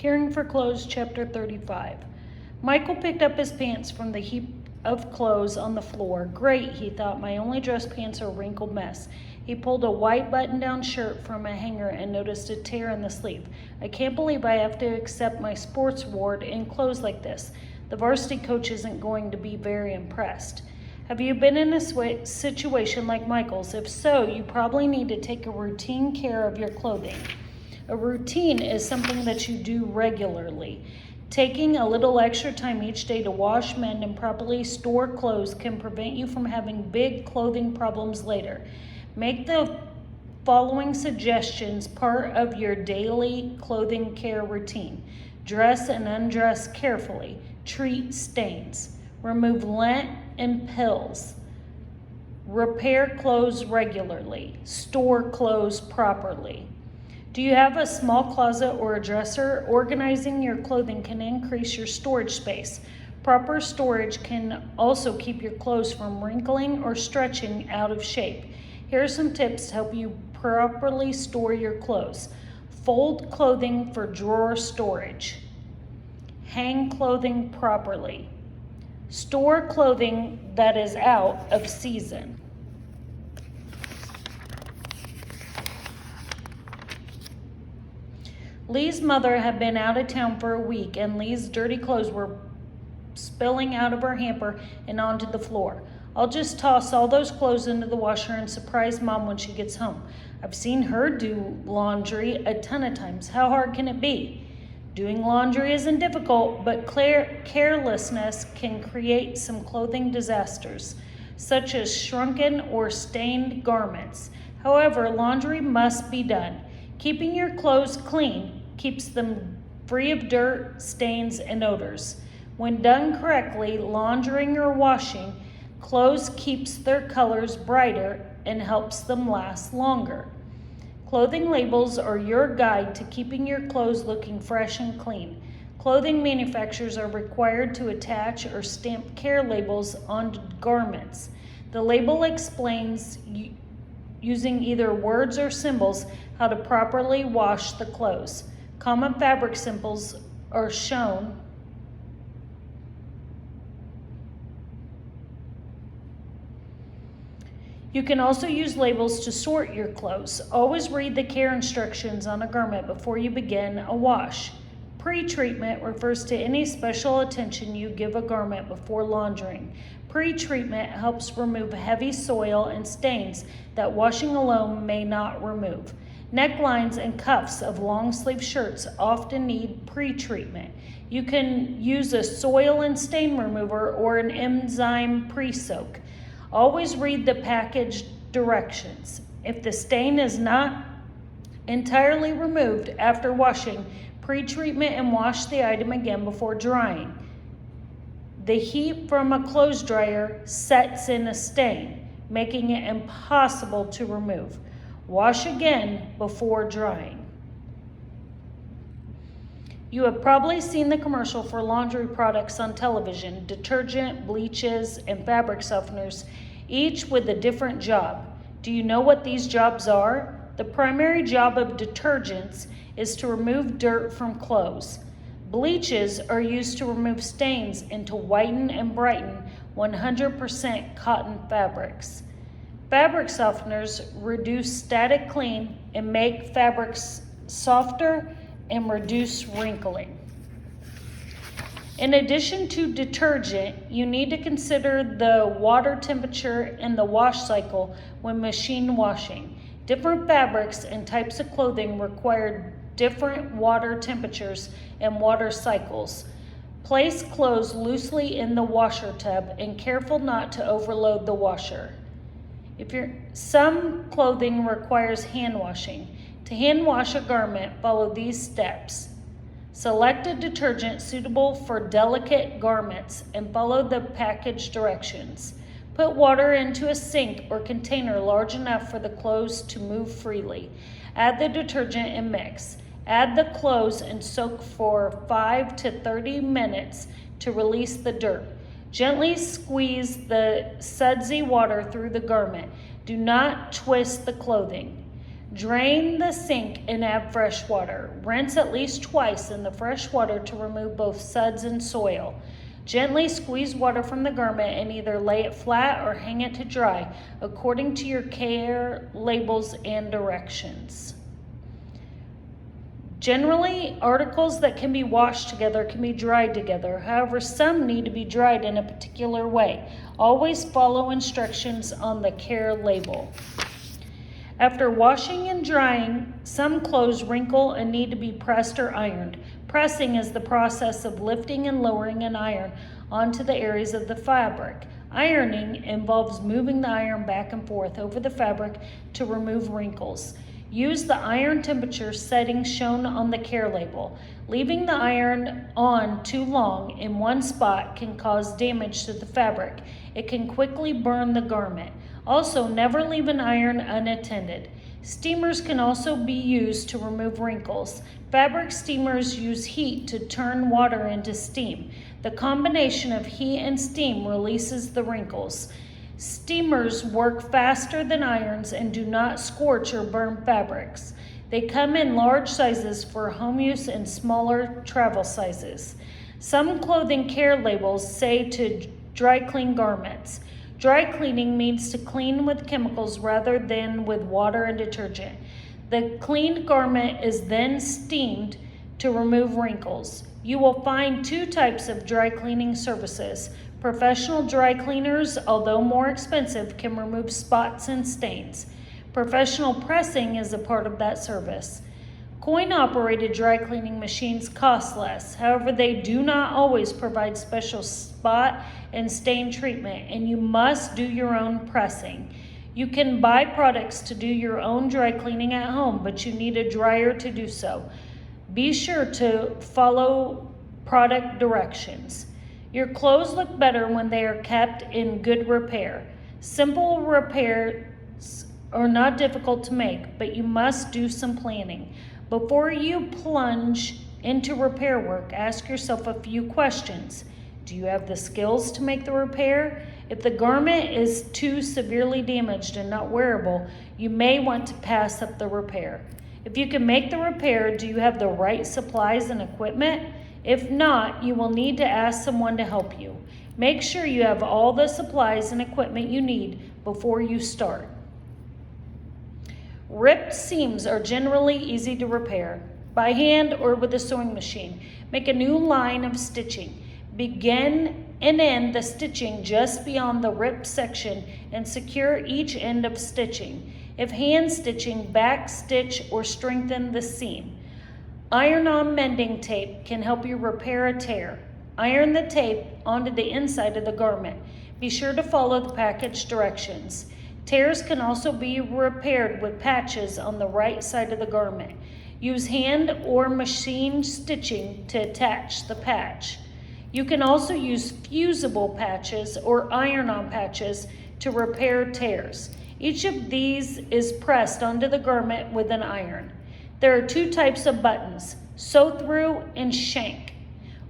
Caring for Clothes, Chapter 35. Michael picked up his pants from the heap of clothes on the floor. Great, he thought, my only dress pants are a wrinkled mess. He pulled a white button-down shirt from a hanger and noticed a tear in the sleeve. I can't believe I have to accept my sports award in clothes like this. The varsity coach isn't going to be very impressed. Have you been in a situation like Michael's? If so, you probably need to take a routine care of your clothing. A routine is something that you do regularly. Taking a little extra time each day to wash, mend, and properly store clothes can prevent you from having big clothing problems later. Make the following suggestions part of your daily clothing care routine. Dress and undress carefully. Treat stains. Remove lint and pills. Repair clothes regularly. Store clothes properly. Do you have a small closet or a dresser? Organizing your clothing can increase your storage space. Proper storage can also keep your clothes from wrinkling or stretching out of shape. Here are some tips to help you properly store your clothes. Fold clothing for drawer storage. Hang clothing properly. Store clothing that is out of season. Lee's mother had been out of town for a week, and Lee's dirty clothes were spilling out of her hamper and onto the floor. I'll just toss all those clothes into the washer and surprise Mom when she gets home. I've seen her do laundry a ton of times. How hard can it be? Doing laundry isn't difficult, but carelessness can create some clothing disasters, such as shrunken or stained garments. However, laundry must be done. Keeping your clothes clean keeps them free of dirt, stains, and odors. When done correctly, laundering or washing clothes keeps their colors brighter and helps them last longer. Clothing labels are your guide to keeping your clothes looking fresh and clean. Clothing manufacturers are required to attach or stamp care labels on garments. The label explains using either words or symbols how to properly wash the clothes. Common fabric symbols are shown. You can also use labels to sort your clothes. Always read the care instructions on a garment before you begin a wash. Pre-treatment refers to any special attention you give a garment before laundering. Pre-treatment helps remove heavy soil and stains that washing alone may not remove. Necklines and cuffs of long-sleeve shirts often need pre-treatment. You can use a soil and stain remover or an enzyme pre-soak. Always read the package directions. If the stain is not entirely removed after washing, pre-treatment and wash the item again before drying. The heat from a clothes dryer sets in a stain, making it impossible to remove. Wash again before drying. You have probably seen the commercial for laundry products on television, detergent, bleaches, and fabric softeners, each with a different job. Do you know what these jobs are? The primary job of detergents is to remove dirt from clothes. Bleaches are used to remove stains and to whiten and brighten 100% cotton fabrics. Fabric softeners reduce static cling and make fabrics softer and reduce wrinkling. In addition to detergent, you need to consider the water temperature and the wash cycle when machine washing. Different fabrics and types of clothing require different water temperatures and water cycles. Place clothes loosely in the washer tub and careful not to overload the washer. Some clothing requires hand washing. To hand wash a garment, follow these steps. Select a detergent suitable for delicate garments and follow the package directions. Put water into a sink or container large enough for the clothes to move freely. Add the detergent and mix. Add the clothes and soak for 5 to 30 minutes to release the dirt. Gently squeeze the sudsy water through the garment. Do not twist the clothing. Drain the sink and add fresh water. Rinse at least twice in the fresh water to remove both suds and soil. Gently squeeze water from the garment and either lay it flat or hang it to dry according to your care labels and directions. Generally, articles that can be washed together can be dried together. However, some need to be dried in a particular way. Always follow instructions on the care label. After washing and drying, some clothes wrinkle and need to be pressed or ironed. Pressing is the process of lifting and lowering an iron onto the areas of the fabric. Ironing involves moving the iron back and forth over the fabric to remove wrinkles. Use the iron temperature settings shown on the care label. Leaving the iron on too long in one spot can cause damage to the fabric. It can quickly burn the garment. Also, never leave an iron unattended. Steamers can also be used to remove wrinkles. Fabric steamers use heat to turn water into steam. The combination of heat and steam releases the wrinkles. Steamers work faster than irons and do not scorch or burn fabrics. They come in large sizes for home use and smaller travel sizes. Some clothing care labels say to dry clean garments. Dry cleaning means to clean with chemicals rather than with water and detergent. The cleaned garment is then steamed to remove wrinkles. You will find two types of dry cleaning services. Professional dry cleaners, although more expensive, can remove spots and stains. Professional pressing is a part of that service. Coin-operated dry cleaning machines cost less. However, they do not always provide special spot and stain treatment, and you must do your own pressing. You can buy products to do your own dry cleaning at home, but you need a dryer to do so. Be sure to follow product directions. Your clothes look better when they are kept in good repair. Simple repairs are not difficult to make, but you must do some planning. Before you plunge into repair work, ask yourself a few questions. Do you have the skills to make the repair? If the garment is too severely damaged and not wearable, you may want to pass up the repair. If you can make the repair, do you have the right supplies and equipment? If not, you will need to ask someone to help you. Make sure you have all the supplies and equipment you need before you start. Ripped seams are generally easy to repair, by hand or with a sewing machine. Make a new line of stitching. Begin and end the stitching just beyond the ripped section and secure each end of stitching. If hand stitching, back stitch or strengthen the seam. Iron-on mending tape can help you repair a tear. Iron the tape onto the inside of the garment. Be sure to follow the package directions. Tears can also be repaired with patches on the right side of the garment. Use hand or machine stitching to attach the patch. You can also use fusible patches or iron-on patches to repair tears. Each of these is pressed onto the garment with an iron. There are two types of buttons, sew-through and shank.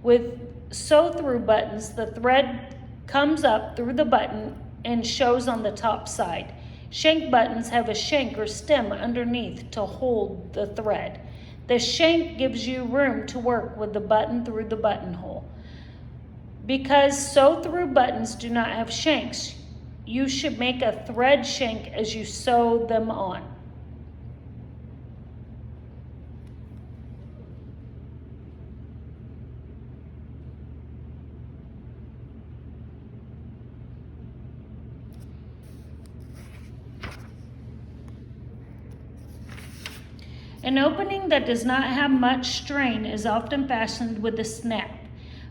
With sew-through buttons, the thread comes up through the button and shows on the top side. Shank buttons have a shank or stem underneath to hold the thread. The shank gives you room to work with the button through the buttonhole. Because sew-through buttons do not have shanks, you should make a thread shank as you sew them on. An opening that does not have much strain is often fastened with a snap.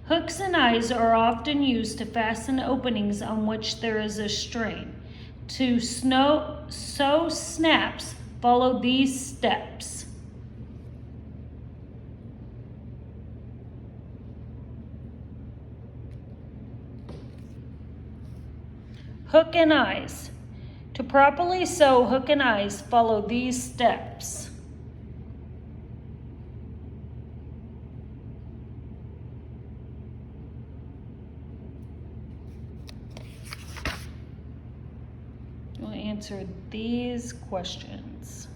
Hooks and eyes are often used to fasten openings on which there is a strain. To sew snaps, follow these steps. Hook and eyes. To properly sew hook and eyes, follow these steps. We'll answer these questions.